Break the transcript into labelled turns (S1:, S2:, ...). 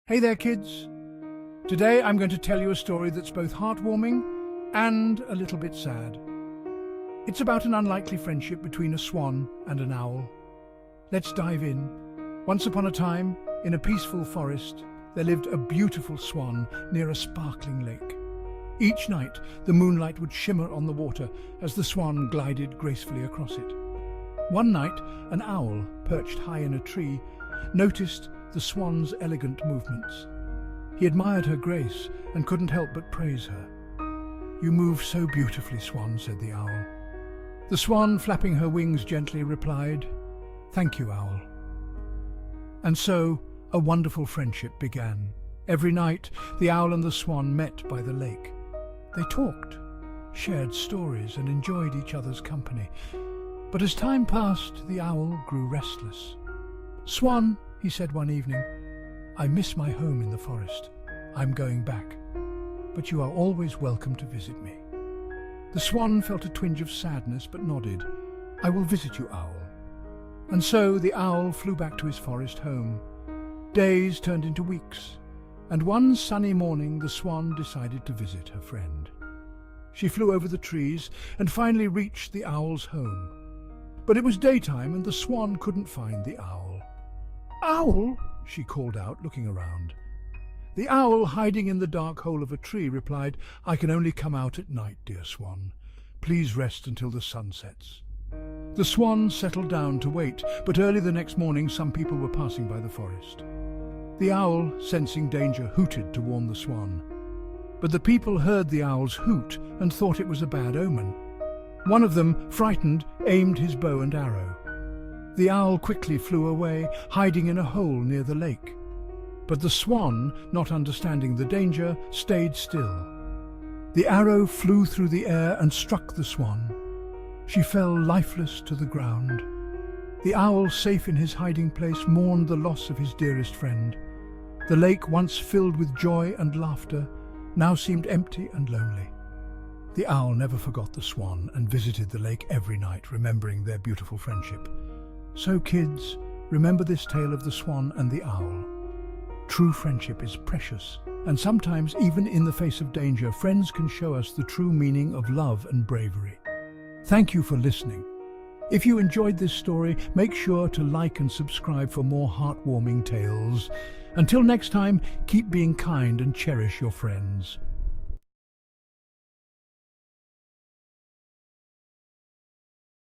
S1: Hey there, kids. Today I'm going to tell you a story that's both heartwarming and a little bit sad. It's about an unlikely friendship between a swan and an owl. Let's dive in. Once upon a time, in a peaceful forest, there lived a beautiful swan near a sparkling lake. Each night, the moonlight would shimmer on the water as the swan glided gracefully across it. One night, an owl, perched high in a tree, noticed the swan's elegant movements. He admired her grace and couldn't help but praise her. "You move so beautifully, swan," said the owl. The swan, flapping her wings gently, replied, "Thank you, owl." And so, a wonderful friendship began. Every night, the owl and the swan met by the lake. They talked, shared stories, and enjoyed each other's company. But as time passed, the owl grew restless. "Swan," he said one evening, "I miss my home in the forest. I'm going back, but you are always welcome to visit me." The swan felt a twinge of sadness but nodded. "I will visit you, owl." And so the owl flew back to his forest home. Days turned into weeks, and one sunny morning the swan decided to visit her friend. She flew over the trees and finally reached the owl's home. But it was daytime and the swan couldn't find the owl. "Owl!" she called out, looking around. The owl, hiding in the dark hole of a tree, replied, "I can only come out at night, dear swan. Please rest until the sun sets." The swan settled down to wait, but early the next morning some people were passing by the forest. The owl, sensing danger, hooted to warn the swan. But the people heard the owl's hoot and thought it was a bad omen. One of them, frightened, aimed his bow and arrow. The owl quickly flew away, hiding in a hole near the lake. But the swan, not understanding the danger, stayed still. The arrow flew through the air and struck the swan. She fell lifeless to the ground. The owl, safe in his hiding place, mourned the loss of his dearest friend. The lake, once filled with joy and laughter, now seemed empty and lonely. The owl never forgot the swan and visited the lake every night, remembering their beautiful friendship. So kids, remember this tale of the swan and the owl. True friendship is precious, and sometimes, even in the face of danger, friends can show us the true meaning of love and bravery. Thank you for listening. If you enjoyed this story, make sure to like and subscribe for more heartwarming tales. Until next time, keep being kind and cherish your friends.